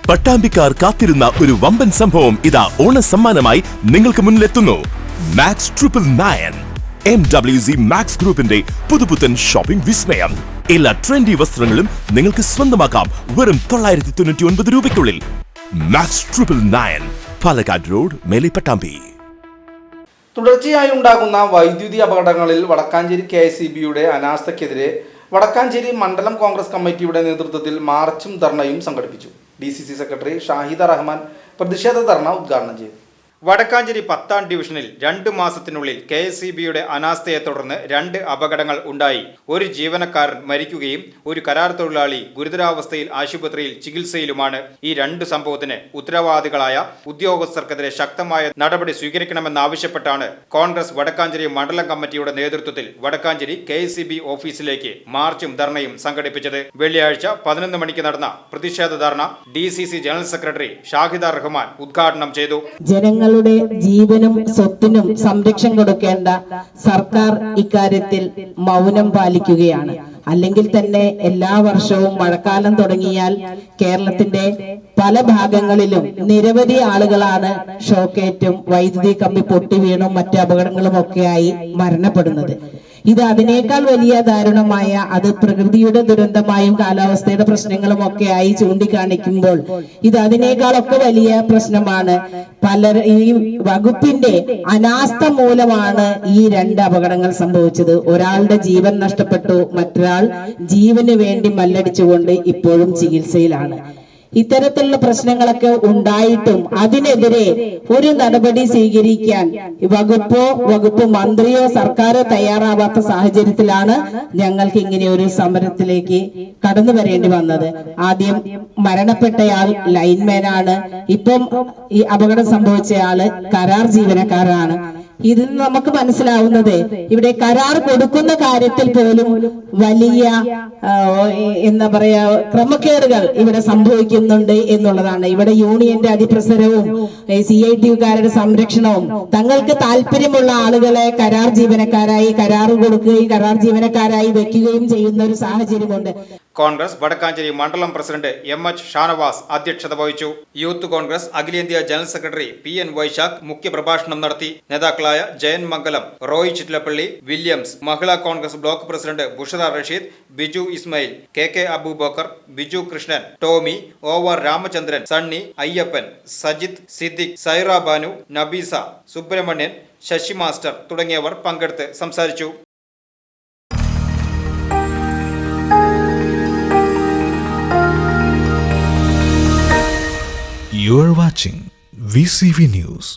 പട്ടാമ്പിക്കാർ കാത്തിരുന്ന ഒരു വമ്പൻ സംഭവം ഇതാ ഓണ സമ്മാനമായി നിങ്ങൾക്ക് മുന്നിലെത്തുന്നു. മാക്സ് 999 MWZ മാക്സ് ഗ്രൂപ്പിന്റെ പുതുപുത്തൻ ഷോപ്പിംഗ് വിസ്മയം. എല്ലാ ട്രെൻഡി വസ്ത്രങ്ങളും നിങ്ങൾക്ക് സ്വന്തമാക്കാം വെറും 999 രൂപയ്ക്കുള്ളിൽ. മാക്സ് 999 പാലക്കാട് റോഡ്, മേലെ പട്ടാമ്പി. തുടർച്ചയായി ഉണ്ടാകുന്ന വൈദ്യുതി അപകടങ്ങളിൽ വടക്കാഞ്ചേരി KSEBയുടെ അനാസ്ഥയ്ക്കെതിരെ വടക്കാഞ്ചേരി മണ്ഡലം കോൺഗ്രസ് കമ്മിറ്റിയുടെ നേതൃത്വത്തിൽ മാർച്ചും ധർണയും സംഘടിപ്പിച്ചു. DCC സെക്രട്ടറി ഷാഹിദ റഹ്മാൻ പ്രതിഷേധ ധർണ ഉദ്ഘാടനം ചെയ്തു. വടക്കാഞ്ചേരി 10ാം ഡിവിഷനിൽ 2 മാസത്തിനുള്ളിൽ KSEBയുടെ അനാസ്ഥയെ തുടർന്ന് 2 അപകടങ്ങൾ ഉണ്ടായി. ഒരു ജീവനക്കാരൻ മരിക്കുകയും ഒരു കരാർ തൊഴിലാളി ഗുരുതരാവസ്ഥയിൽ ആശുപത്രിയിൽ ചികിത്സയിലുമാണ്. ഈ 2 സംഭവത്തിന് ഉത്തരവാദികളായ ഉദ്യോഗസ്ഥർക്കെതിരെ ശക്തമായ നടപടി സ്വീകരിക്കണമെന്നാവശ്യപ്പെട്ടാണ് കോൺഗ്രസ് വടക്കാഞ്ചേരി മണ്ഡലം കമ്മിറ്റിയുടെ നേതൃത്വത്തിൽ വടക്കാഞ്ചേരി KSEB ഓഫീസിലേക്ക് മാർച്ചും ധർണയും സംഘടിപ്പിച്ചത്. വെള്ളിയാഴ്ച 11 മണിക്ക് നടന്ന പ്രതിഷേധ ധർണ DCC general secretary Shahida Rahman ഉദ്ഘാടനം ചെയ്തു. ജീവനും സ്വത്തിനും സംരക്ഷണം കൊടുക്കേണ്ട സർക്കാർ ഇക്കാര്യത്തിൽ മൗനം പാലിക്കുകയാണ്. അല്ലെങ്കിൽ തന്നെ എല്ലാ വർഷവും മഴക്കാലം തുടങ്ങിയാൽ കേരളത്തിന്റെ പല ഭാഗങ്ങളിലും നിരവധി ആളുകളാണ് ഷോക്കേറ്റും വൈദ്യുതി കമ്പി പൊട്ടി വീണും മറ്റു അപകടങ്ങളും ഒക്കെയായി മരണപ്പെടുന്നത്. ഇത് അതിനേക്കാൾ വലിയ ദാരുണമായ, അത് പ്രകൃതിയുടെ ദുരന്തമായും കാലാവസ്ഥയുടെ പ്രശ്നങ്ങളും ഒക്കെയായി ചൂണ്ടിക്കാണിക്കുമ്പോൾ ഇത് അതിനേക്കാളൊക്കെ വലിയ പ്രശ്നമാണ്. ഈ വകുപ്പിന്റെ അനാസ്ഥ മൂലമാണ് ഈ 2 അപകടങ്ങൾ സംഭവിച്ചത്. ഒരാളുടെ ജീവൻ നഷ്ടപ്പെട്ടു, മറ്റൊരാൾ ജീവന് വേണ്ടി മല്ലടിച്ചുകൊണ്ട് ഇപ്പോഴും ചികിത്സയിലാണ്. ഇത്തരത്തിലുള്ള പ്രശ്നങ്ങളൊക്കെ ഉണ്ടായിട്ടും അതിനെതിരെ ഒരു നടപടി സ്വീകരിക്കാൻ വകുപ്പ് മന്ത്രിയോ സർക്കാരോ തയ്യാറാവാത്ത സാഹചര്യത്തിലാണ് ഞങ്ങൾക്ക് ഇങ്ങനെ ഒരു സമരത്തിലേക്ക് കടന്നു വരേണ്ടി വന്നത്. ആദ്യം മരണപ്പെട്ടയാൾ ലൈൻമാനാണ്. ഇപ്പം ഈ അപകടം സംഭവിച്ചയാള് കരാർ ജീവനക്കാരാണ്. ഇതിൽ നമുക്ക് മനസ്സിലാവുന്നത് ഇവിടെ കരാർ കൊടുക്കുന്ന കാര്യത്തിൽ പോലും വലിയ എന്താ പറയാ ക്രമക്കേടുകൾ ഇവിടെ സംഭവിക്കുന്നുണ്ട് എന്നുള്ളതാണ്. ഇവിടെ യൂണിയന്റെ അതിപ്രസരവും CITUകാരുടെ സംരക്ഷണവും തങ്ങൾക്ക് താല്പര്യമുള്ള ആളുകളെ കരാർ ജീവനക്കാരായി കരാർ കൊടുക്കുകയും കരാർ ജീവനക്കാരായി വെക്കുകയും ചെയ്യുന്ന ഒരു സാഹചര്യമുണ്ട്. കോൺഗ്രസ് വടക്കാഞ്ചേരി മണ്ഡലം പ്രസിഡന്റ് MH ഷാനവാസ് അധ്യക്ഷത വഹിച്ചു. യൂത്ത് കോൺഗ്രസ് അഖിലേന്ത്യാ ജനറൽ സെക്രട്ടറി PN വൈശാഖ് മുഖ്യപ്രഭാഷണം നടത്തി. നേതാക്കളായ Jayan Mangalam, Roy Chittilappally, Williams, Mahila Congress block president Bushara Rasheed, Biju Ismail, KK Abubakar, Biju Krishnan, Tomy, OR Ramachandran, Sunny, Ayyappan, Sajith, Siddique, Saira Banu, Nabeesa, Subramanian, Sasi master തുടങ്ങിയവർ പങ്കെടുത്ത് സംസാരിച്ചു. You are watching VCV News.